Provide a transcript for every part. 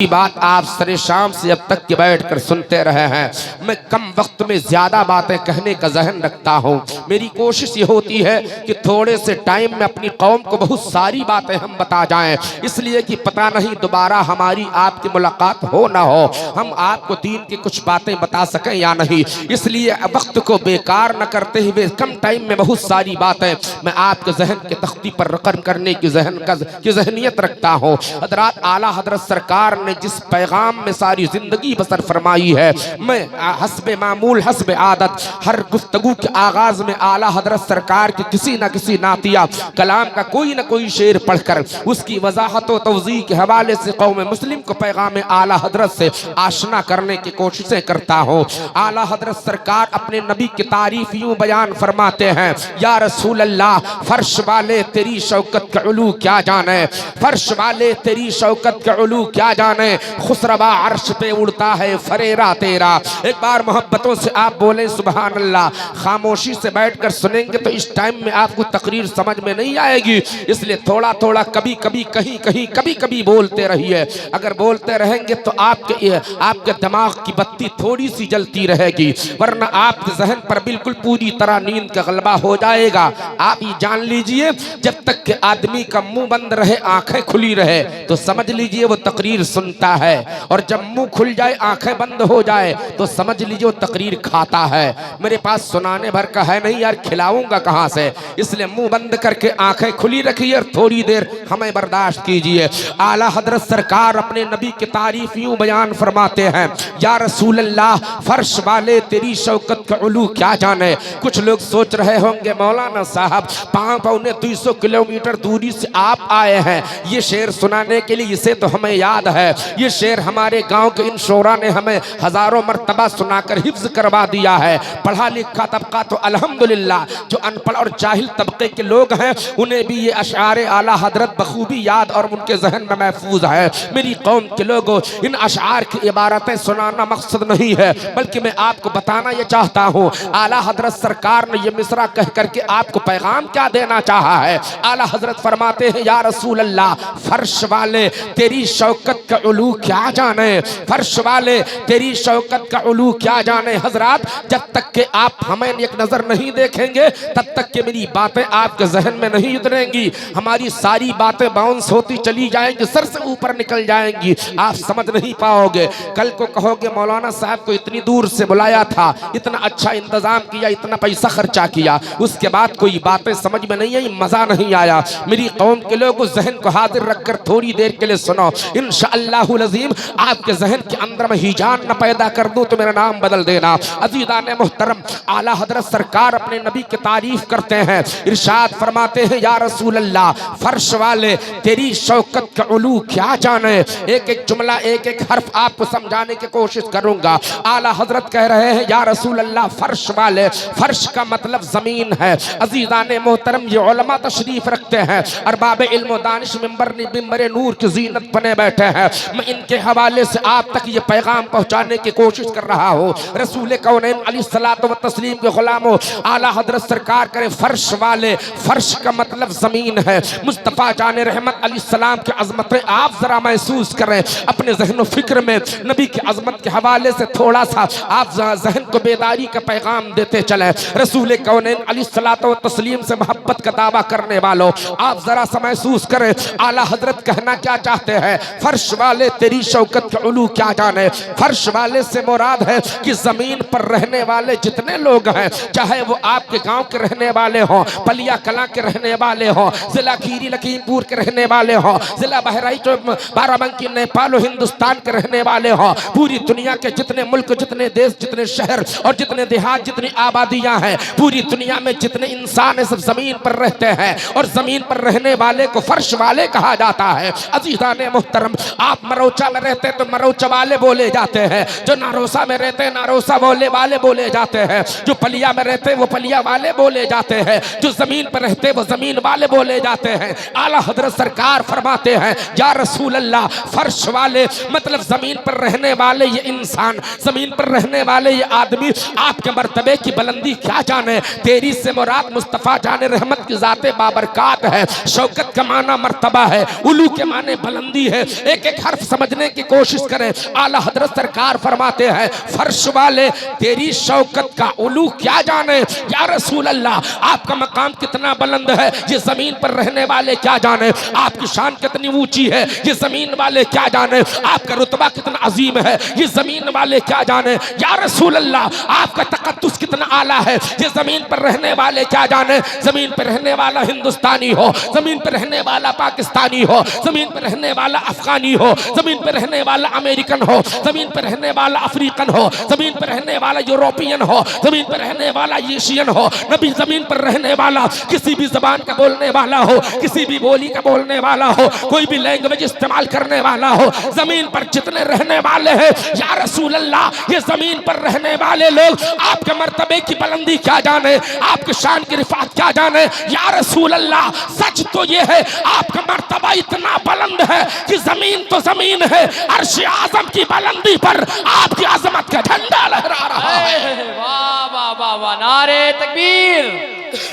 बात आप सरे शाम से अब तक के बैठकर सुनते रहे हैं। मैं कम वक्त में ज्यादा बातें कहने का जहन रखता हूँ। मेरी कोशिश ये होती है कि थोड़े से टाइम में अपनी कौम को बहुत सारी बातें हम बता जाएं, इसलिए कि पता नहीं दोबारा हमारी आपकी मुलाकात हो ना हो, हम आपको दीन की कुछ बातें बता सकें या नहीं। इसलिए वक्त को बेकार न करते हुए कम टाइम में बहुत सारी बातें मैं आपके जहन के तख्ती पर रकम करने की जहनियत रखता हूँ। हजरात आला हजरत सरकार ने जिस पैगाम में सारी जिंदगी बसर फरमाई है, मैं हस्बे मामूल हस्बे आदत हर गुफ्तगू के आगाज में आला हजरत सरकार के किसी न किसी नातिया कलाम का कोई न कोई शेर पढ़कर उसकी वजाहत व तवज़ीह के हवाले से कौम मुस्लिम को पैगाम आला हजरत से आशना करने की कोशिशें करता हूँ। आला हजरत सरकार अपने नबी की तारीफ यूं बयान फरमाते हैं, या रसूल अल्लाह फर्श वाले तेरी शौकत का उलू क्या जाने, फर्श वाले तेरी शौकत का उलू क्या जाने, खुसरवा अर्श पे उड़ता है फरेरा तेरा। एक बार मोहब्बतों से आप बोले सुभान अल्लाह। खामोशी से बैठकर सुनेंगे तो इस टाइम में आपको तकरीर समझ में नहीं आएगी, इसलिए थोड़ा थोड़ा कभी कभी कहीं कहीं कभी कभी बोलते रहिए। अगर बोलते रहेंगे तो आपके दिमाग की बत्ती थोड़ी सी जलती रहेगी, वरना आपके जहन पर बिल्कुल पूरी तरह नींद का गलबा हो जाएगा। आप ये जान लीजिए, जब तक कि आदमी का मुंह बंद रहे आंखें खुली रहे तो समझ लीजिए वो तकरीर सुनता है, और जब मुंह खुल जाए आंखें बंद हो जाए तो समझ लीजिए वो तकरीर खाता है। मेरे पास सुनाने भर का है नहीं यार, खिलाऊंगा कहां से, इसलिए मुंह बंद करके आंखें खुली रखिए और थोड़ी देर हमें बर्दाश्त कीजिए। आला हजरत सरकार अपने नबी की तारीफ यूं बयान फरमाते हैं, या रसूल अल्लाह फर्श वाले तेरी शौकत का उलू क्या जाने। कुछ लोग सोच रहे होंगे मौलाना साहब 500-200 किलोमीटर दूरी से आप आए हैं ये शेर सुनाने के लिए, इसे तो हमें याद है, ये शेर हमारे गांव के इन शोरा ने हमें हजारों मर्तबा सुनाकर हिफ्ज करवा दिया है। पढ़ा लिखा तबका तो अल्हम्दुलिल्लाह, जो अनपढ़ और जाहिल तबके के लोग हैं उन्हें भी ये अशारे आला हजरत बखूबी याद और उनके जहन में महफूज है। मेरी कौम के लोगों, इन अशार की इबारतें सुनाना मकसद नहीं है, बल्कि मैं आपको बताना ये चाहता हूँ आला हजरत सरकार ने ये मिसरा कह करके आपको पैगाम क्या देना चाहा है। आला हजरत फरमाते हैं, या रसूल अल्लाह फर्श वाले तेरी शौकत का उलू क्या जाने, फर्श वाले तेरी शौकत का उलू क्या जाने। हजरात, जब तक के आप हमें एक नजर नहीं देखेंगे तब तक के मेरी बातें आपके जहन में नहीं उतरेंगी, हमारी सारी बातें बाउंस होती चली जाएंगी, सर से ऊपर निकल जाएंगी, आप समझ नहीं पाओगे। कल को कहोगे मौलाना साहब को इतनी दूर से बुलाया था, इतना अच्छा इंतजाम किया, इतना पैसा खर्चा किया, उसके बाद कोई बातें समझ में नहीं आई, मजा नहीं आया। मेरी कौम के लोग जहन को हाजिर रखकर थोड़ी देर के लिए सुनो, इंशाअल्लाहुल अज़ीम आपके जहन के अंदर में हिजान न पैदा कर दूं तो मेरा नाम बदल देना। अज़ीज़ान मोहतरम, आला हजरत सरकार अपने नबी की तारीफ करते हैं, इरशाद फरमाते हैं, या रसूल अल्लाह फर्श वाले तेरी शौकत का उलू क्या जाने। एक एक जुमला एक एक हर्फ आपको समझाने की कोशिश करूंगा। आला हजरत कह रहे हैं, या रसूल अल्लाह फर्श वाले, फर्श का मतलब जमीन है। अज़ीज़ान मोहतरम, ये उलमा तशरीफ रखते हैं, अरबाब इल्म व दानिश मिंबर नूर की जीनत बने बैठे हैं, मैं इनके हवाले से आप तक ये पैगाम पहुंचाने की कोशिश कर रहा हूँ। रसूल कौनैन अलैहिस्सलातु व तस्लीम के गुलामों, आला हजरत सरकार करे फर्श वाले, फर्श का मतलब जमीन है। मुस्तफ़ा जान रहमत अलैहिस्सलाम की अजमतें आप जरा महसूस करें अपने जहन फिक्र में, नबी की अजमत के हवाले से थोड़ा सा आप जहन को बेदारी का पैगाम देते चले। रसूल कौनैन अलैहिस्सलातु व तस्लीम से मोहब्बत का दावा करने वालों, आप जरा सा महसूस करें आला हजरत कहना क्या चाहते हैं। फर्श वाले तेरी शौकत का उलू क्या जाने, फर्श वाले से मुराद है कि जमीन पर रहने वाले जितने लोग हैं, चाहे वो आपके गांव के रहने वाले हों, पलिया कला के रहने वाले हों, जिला खीरी लखीमपुर के रहने वाले हों, जिला बहराइच बाराबंकी नेपाल और हिंदुस्तान के रहने वाले हों, पूरी दुनिया के जितने मुल्क, जितने देश, जितने शहर और जितने देहात, जितनी आबादियां हैं, पूरी दुनिया में जितने इंसान सब जमीन पर रहते हैं, और जमीन पर रहने वाले को फर्श वाले कहा जाता है। अज़ीज़ान मोहतरम, आप मरोचा में रहते तो मरोचा वाले बोले जाते हैं, जो नारोसा में रहते हैं नारोसा वाले बोले जाते हैं, जो पलिया में रहते वो पलिया वाले बोले जाते हैं, जो जमीन पर रहते वो जमीन वाले बोले जाते हैं। आला हजरत सरकार फरमाते हैं, या रसूल अल्लाह फर्श वाले मतलब जमीन पर रहने वाले ये इंसान, जमीन पर रहने वाले ये आदमी, आपके मर्तबे की बुलंदी क्या जाने। तेरी से मुराद मुस्तफ़ा जान रहमत की जाते बाबरकात है। शौकत का माना मर्तबा है, उलू के माने बुलंदी है। एक एक हर्फ समझने की कोशिश करें। आला हजरत सरकार फरमाते हैं फर्श वाले तेरी शौकत का उलू क्या जाने, या रसूल अल्लाह आपका मकाम कितना बुलंद है ये जमीन पर रहने वाले क्या जाने, आपकी शान कितनी ऊंची है ये जमीन वाले क्या जाने, आपका रुतबा कितना अजीम है ये जमीन वाले क्या जाने, या रसूल अल्लाह आपका तकद्दुस कितना आला है ये जमीन पर रहने वाले क्या जाने। जमीन पर रहने वाला हिंदुस्तानी हो, जमीन पर रहने वाला पाकिस्तानी हो, जमीन पर रहने वाला अफगानी हो, जमीन पर रहने वाला अमेरिकन हो, जमीन पर रहने वाला अफ्रीकन हो, जमीन पर रहने वाला यूरोपियन हो, जमीन पर रहने वाला एशियन हो, नबी जमीन पर रहने वाला किसी भी जबान का बोलने वाला हो, किसी भी बोली का बोलने वाला हो, कोई भी लैंग्वेज इस्तेमाल करने वाला हो, जमीन पर जितने रहने वाले हैं या रसूल अल्लाह ये जमीन पर रहने वाले लोग आपके मर्तबे की बुलंदी क्या जाने, आपके शान की रिफात क्या जाने। या रसूल अल्लाह सच तो ये है आपका मर्तबा इतना बुलंद है कि जमीन तो जमीन है, अर्श आज़म की बुलंदी पर आपकी अजमत का झंडा लहरा रहा है। वाह वाह वाह वाह, नारे तकबीर,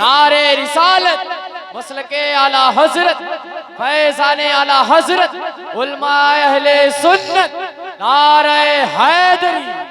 नारे रिसालत, मसलके आला हजरत, फैज़ाने आला हजरत, उलमाए अहले सुन्नत, नारे हैदरी।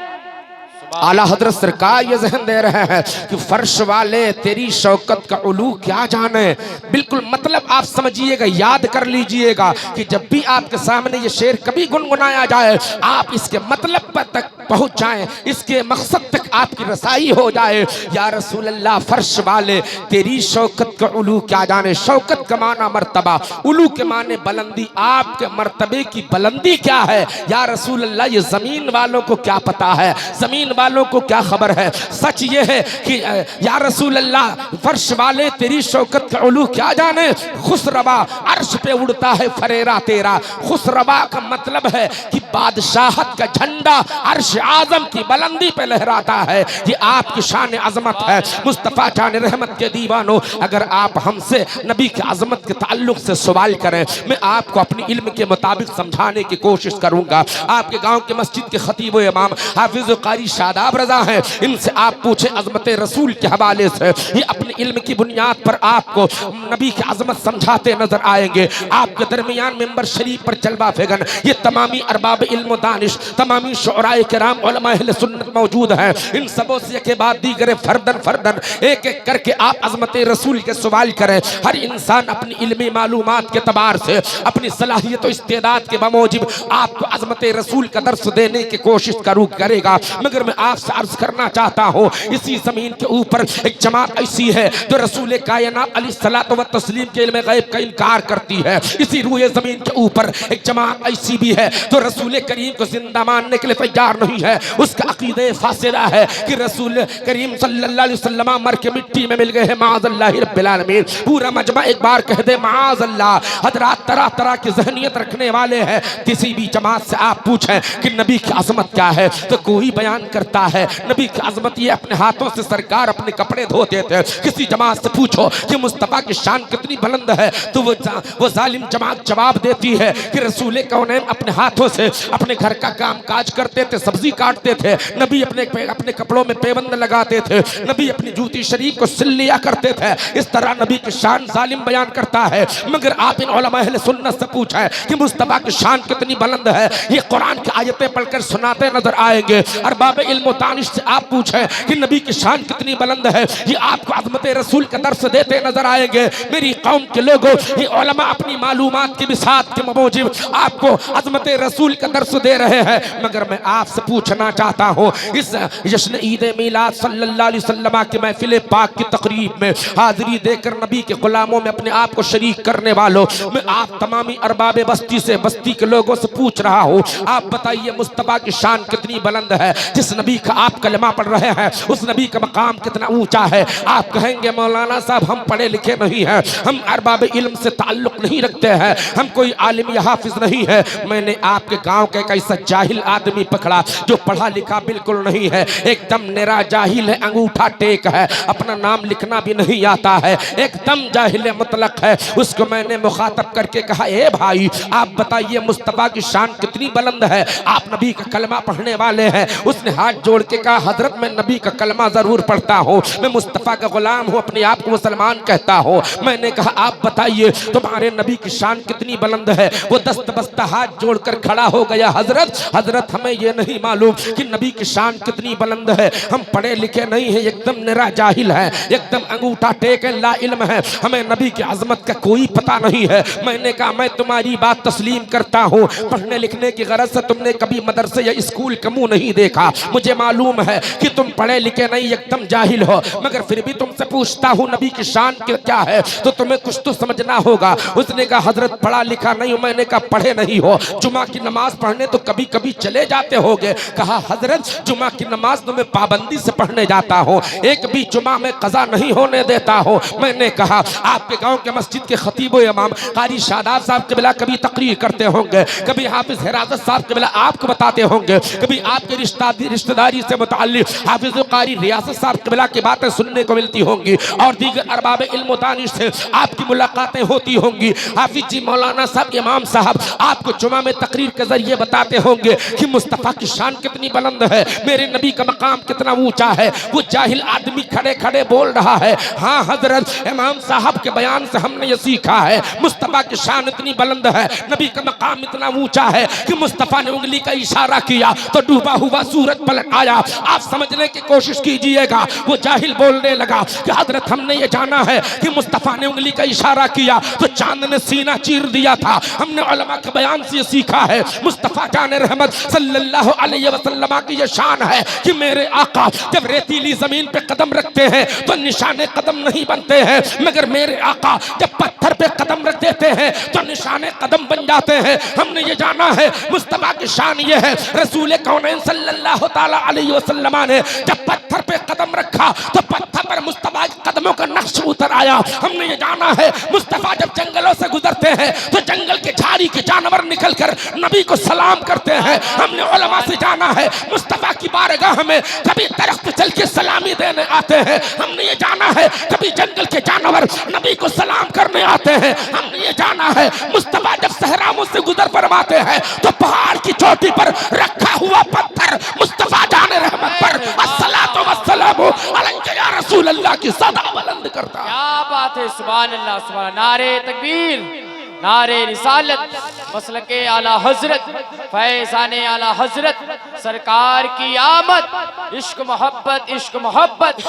आला हजरत सरकार ये जहन दे रहे हैं कि फर्श वाले तेरी शौकत का उलू क्या जाने। बिल्कुल मतलब आप समझिएगा, याद कर लीजिएगा कि जब भी आपके सामने ये शेर कभी गुनगुनाया जाए आप इसके मतलब पर तक पहुंच जाएं, इसके मकसद तक आपकी रसाई हो जाए। या रसूल अल्लाह फर्श वाले तेरी शौकत का उलू क्या जाने। शौकत का माना मर्तबा, उलू के माने बुलंदी, आपके मर्तबे की बुलंदी क्या है या रसूल अल्लाह ये जमीन वालों को क्या पता है, जमीन वालों को क्या खबर है। सच ये है कि या रसूल अल्लाह फर्श वाले तेरी शौकत का उलू क्या जाने। खुसरवा अर्श पे उड़ता है फरेरा तेरा। खुसरवा का मतलब है कि बादशाहत का झंडा अर्श आजम की बुलंदी पे लहराता है। ये आपकी शान अजमत है। मुस्तफ़ा जान रहमत के दीवानों, अगर आप हमसे नबी की अजमत के ताल्लुक से सवाल करें, मैं आपको अपनी इल्म के मुताबिक समझाने की कोशिश करूंगा। आपके गांव के मस्जिद के खतीब इमाम हाफिज कारी शादाब रजा हैं, इनसे आप पूछे अजमत रसूल के हवाले से, ये अपनी इल्म की बुनियाद पर आपको नबी की अजमत समझाते नजर आएंगे। आपके दरमियान मिंबर शरीफ पर जलवा फेगन ये तमामी अरबाब इल्म दानिश, तमामी शुअराए किराम, उलमा अहले सुन्नत मौजूद हैं। इन सबों से के बाद दीगर फर्दन फर्दन एक एक करके आप अजमत रसूल के सवाल करें। हर इंसान अपनी इल्मी मालूमात के तबार से अपनी सलाहियत और इस्तेदाद के बमौजिब आपको अजमत रसूल का दर्स देने की कोशिश करेगा। मगर मैं आपसे अर्ज करना चाहता हूँ, इसी जमीन के ऊपर एक जमात ऐसी है जो रसूल कायनात अलैहिस्सलातु व तस्लीम के इल्म गैब का इनकार करती है। इसी रूए जमीन के ऊपर एक जमात ऐसी भी है जो रसूल करीम को जिंदा मानने के लिए तैयार नहीं है। उसका अकीदे फासिदा है कि रसूल करीम सल्लल्लाहु अलैहि वसल्लम मर के मिट्टी में मिल गए हैं, माअज़ल्लाहि रब्बिल आलमीन। पूरा मजमा एक बार कह दे माअज़ल्लाह। हजरात तरह तरह की ज़हनियत रखने वाले हैं। किसी भी जमात से आप पूछें कि नबी की अजमत क्या है तो कोई बयान करता है नबी की अजमत ये अपने हाथों से सरकार अपने कपड़े धोते थे। किसी जमात से पूछो कि मुस्तफ़ा की शान कितनी बुलंद है तो वो जालिम जमात जवाब देती है कि रसूल कौनैन अपने हाथों से अपने घर का काम काज करते थे, सब्जी काटते थे, नबी अपने कपड़ों में पेबंद लगाते थे, नबी अपनी जूती शरीफ को सिल लिया करते थे। इस तरह नबी की शान जालिम बयान करता है। मगर आप इन उलमा अहले सुन्नत से पूछें कि मुस्तफ़ा की शान कितनी बुलंद है, ये कुरान की आयतें पढ़कर सुनाते नजर आएंगे। अरबाब इल्म दानिश से आप पूछें कि नबी की शान कितनी बुलंद है, ये आपको अज़मत रसूल का दर्स देते नजर आएंगे। मेरी कौम के लोगों, ये उलमा अपनी मालूमात की बिसात के मौजूद आपको अज़मत रसूल का दर्स दे रहे हैं। मगर मैं आपसे पूछना चाहता हूँ, इस जश्न ईद मिलाद सल्लल्लाहु अलैहि वसल्लम की महफिल पाक की तकरीब में हाजिरी देकर नबी के गुलामों में अपने आप को शरीक करने वालों, मैं आप तमामी अरबाब बस्ती से, बस्ती के लोगों से पूछ रहा हूँ, आप बताइए मुस्तफ़ा की शान कितनी बुलंद है। जिस नबी का आप कलमा पढ़ रहे हैं उस नबी का मकाम कितना ऊंचा है। आप कहेंगे मौलाना साहब हम पढ़े लिखे नहीं हैं, हम अरबाब इल्म से ताल्लुक नहीं रखते हैं, हम कोई आलिम या हाफिज नहीं है। मैंने आपके गांव का एक ऐसा जाहिल आदमी पकड़ा जो पढ़ा लिखा बिल्कुल नहीं है, एकदम निरा जाहिल है, अंगूठा टेक है, अपना नाम लिखना भी नहीं आता है, एकदम जाहिल मुतलक है। उसको मैंने मुखातब करके कहा, ए भाई आप बताइए मुस्तफ़ा की शान कितनी बुलंद है, आप नबी का कलमा पढ़ने वाले हैं। उसने हाथ हाथ जोड़ के कहा, हजरत मैं नबी का कलमा जरूर पढ़ता हूँ, मैं मुस्तफ़ा का गुलाम हूँ, अपने आप को मुसलमान कहता हूँ। मैंने कहा आप बताइए तुम्हारे नबी की शान कितनी बुलंद है। वो दस्त बस्ता हाथ जोड़कर खड़ा हो गया, हजरत हमें ये नहीं मालूम कि नबी की शान कितनी बुलंद है। हम पढ़े लिखे नहीं है, एकदम निरा जाहिल है, एकदम अंगूठा टेक ला इल्म है, हमें नबी की अजमत का कोई पता नहीं है। मैंने कहा मैं तुम्हारी बात तस्लीम करता हूँ, पढ़ने लिखने की गरज से तुमने कभी मदरसे या स्कूल का मुंह नहीं देखा, मुझे मालूम है कि तुम पढ़े लिखे नहीं, एकदम जाहिल हो, मगर फिर भी तुमसे पूछता हूँ नबी की शान क्या है, तो तुम्हें कुछ तो समझना होगा। उसने कहा हजरत पढ़ा लिखा नहीं हूँ। मैंने कहा पढ़े नहीं हो, जुमा की नमाज पढ़ने तो कभी कभी चले जाते होगे। कहा हजरत जुमा की नमाज तो मैं पाबंदी से पढ़ने जाता हूँ, एक भी जुमा में कज़ा नहीं होने देता हूँ। मैंने कहा आपके गांव के मस्जिद के खतीब इमाम कारी शादाब साहब के बिला कभी तकरीर करते होंगे, कभी हाफिज हिराजत साहब के बिला आपको बताते होंगे, कभी आपके रिश्तेदारी से मुताल्लिक हाफिज कारी रियासत साहब के बिला की बातें सुनने को मिलती होंगी, और दीगर अरबाब इल्म दानिश से आपकी मुलाकातें होती होंगी। हाफिज जी मौलाना साहब इमाम साहब आपको जुमा में तकरीर के जरिए बताते होंगे कि मुस्तफ़ा की शान कितनी बुलंद है, मेरे नबी का मकाम कितना ऊंचा है। वो जाहिल आदमी खड़े खड़े बोल रहा है, हाँ हजरत इमाम साहब के बयान से हमने ये सीखा है, मुस्तफ़ा की शान इतनी बुलंद है, नबी का मकाम इतना ऊंचा है कि मुस्तफ़ा ने उंगली का इशारा किया तो डूबा हुआ सूरज पलट आया। आप समझने की कोशिश कीजिएगा। वो जाहिल बोलने लगा कि हजरत हमने ये जाना है कि मुस्तफ़ा ने उंगली का इशारा किया तो चांद ने सीना चीर दिया था। हमने उलमा के बयान से ये सीखा है, मुस्तफ़ा जान रहमत सल्लल्लाहु अलैहि वसल्लम की ये शान है कि मेरे आका जब रेतीली जमीन पे कदम रखते हैं तो निशाने कदम नहीं बनते हैं, मगर मेरे आका जब पत्थर पे कदम रख देते हैं तो निशाने कदम बन जाते हैं। हमने ये जाना है मुस्तफ़ा की शान ये है, रसूल कौनैन सल्लल्लाहु ताला अलैहि वसल्लम ने जब पत्थर पे कदम रखा तो पत्थर पर मुस्तफ़ा के कदमों का नक्श उतर आया। हमने ये जाना है मुस्तफ़ा जब जंगलों से गुजरते हैं तो जंगल के झाड़ी के जानवर निकलकर नबी को सलाम करते हैं। हमने उलमा से जाना है मुस्तफ़ा की बारगाह में कभी दरख्त चल के सलामी देने आते हैं। हमने ये जाना है कभी जंगल के जानवर नबी को सलाम करने आते हैं। हमने ये जाना है मुस्तफ़ा जब सहराओं से गुजर फरमाते हैं तो पहाड़ की चोटी पर रखा हुआ पत्थर मुस्तफ़ा जाने रहमत पर अस्सलातु वस्सलामु अलैका या रसूल अल्लाह की सदा बुलंद करता। क्या बात है, सुभान अल्लाह, सुभान। नारे तकबीर, नारे रिसालत, मसलके आला हजरत, फैज़ाने आला हजरत, सरकार की आमद, इश्क मोहब्बत, इश्क मोहब्बत,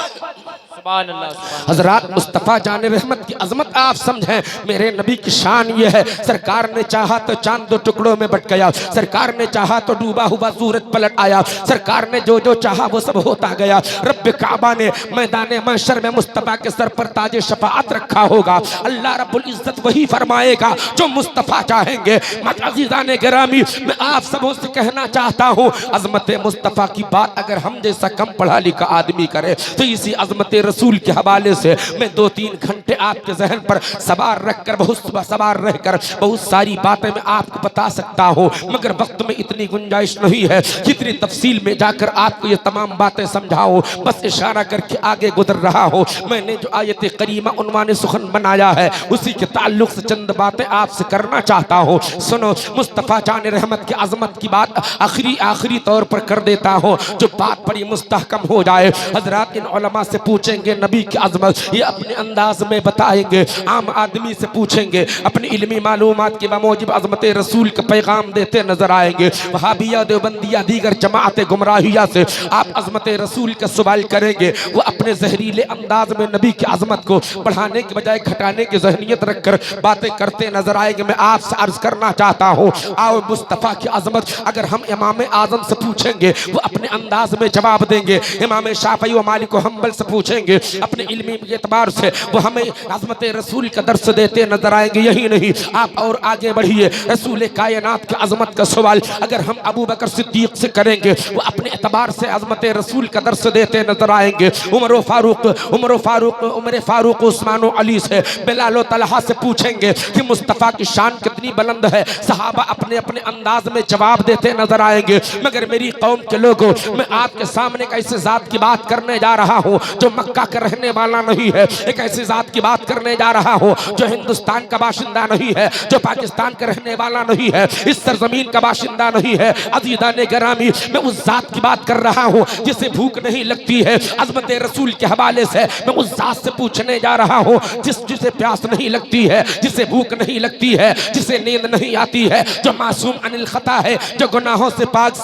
सुभान अल्लाह, सुभान। हजरात मुस्तफ़ा जाने रहमत की अजमत आप समझें, मेरे नबी की शान ये है, सरकार ने चाहा तो चांद दो टुकड़ों में बट गया, सरकार ने चाहा तो डूबा हुआ सूरज पलट आया, सरकार ने जो जो चाहा वो सब होता गया। रब काबा ने मैदान महशर में मुस्तफ़ा के सर पर ताज शफाअत रखा होगा। अल्लाह रब्बुल इज्जत वही फरमाएगा जो मुस्तफ़ा चाहेंगे। अज़ीज़ाने गिरामी, मैं आप सबों से कहना चाहता हूँ, अजमत मुस्तफ़ा की बात अगर हम जैसा कम पढ़ा लिखा आदमी करे तो इसी अजमत रसूल के हवाले से मैं 2-3 घंटे आपके जहन पर सवार रखकर सवार रहकर बहुत सारी बातें मैं आपको बता सकता हूँ, मगर वक्त में इतनी गुंजाइश नहीं है कितनी तफसील में जाकर आपको ये तमाम बातें समझाऊँ। बस इशारा करके आगे गुजर रहा हूँ। मैंने जो आयत करीमा उन्वान सुखन बनाया है उसी के ताल्लुक से चंद बातें आपसे करना चाहता हूँ। सुनो, मुस्तफ़ा जान रहमत की अजमत की बात आखिरी तौर पर कर देता हूँ, जो बात बड़ी मुस्तहकम हो जाए। हजरात इन उलमा से पूछेंगे नबी की अजमत, ये अपने अंदाज में बताएंगे। आम आदमी से पूछेंगे, अपनी इल्मी मालूमात के बमौजिब अजमत रसूल का पैगाम देते नजर आएंगे। वहाबिया, देवबंदिया, दीगर जमात गुमराहिया से आप अजमत रसूल का सवाल करेंगे, वो अपने जहरीले अंदाज में नबी की अजमत को बढ़ाने के बजाय घटाने की जहनीत रखकर बातें करते नजर आएंगे। मैं आपसे अर्ज करना चाहता हूँ, आओ मुस्तफ़ा की अजमत अगर हम इमाम आजम से पूछेंगे वो अपने अंदाज में जवाब देंगे। इमाम शाफई व मालिक व हम्बल से पूछेंगे अपने इल्मी एतबार से वो हमें अजमत रसूल का दर्स देते नजर आएंगे। यही नहीं, आप और आगे बढ़िए, रसूल कायनात की अजमत का सवाल अगर हम अबू बकर सिद्दीक से करेंगे वो अपने एतबार से अजमत रसूल का दर्स देते नजर आएंगे। उमर फारूक उस्मान अली से, बिलाल तलहा से पूछेंगे कि मुस्तफ़ा की शान कितनी बुलंद है, सहाबा अपने अपने अंदाज में जवाब देते नजर आएंगे। मगर मेरी कौम के लोगों, मैं आपके सामने एक ऐसे जात की बात करने जा रहा हूँ जो मक्का का रहने वाला नहीं है, एक ऐसी जात की बात करने जा रहा हूँ जो हिंदुस्तान का बाशिंदा नहीं है, जो पाकिस्तान का रहने वाला नहीं है, इस सरजमीन का बाशिंदा नहीं है। अज़ीज़ाने गिरामी, मैं उस जात की बात कर रहा हूँ जिसे भूख नहीं लगती है, अज़मत रसूल के हवाले से मैं उस ज़ात से पूछने जा रहा हूँ जिसे प्यास नहीं लगती है, जिसे भूख नहीं लगती है, जिसे नींद नहीं आती है, जो मासूम अनिल खता है, जो गुनाहों से पाक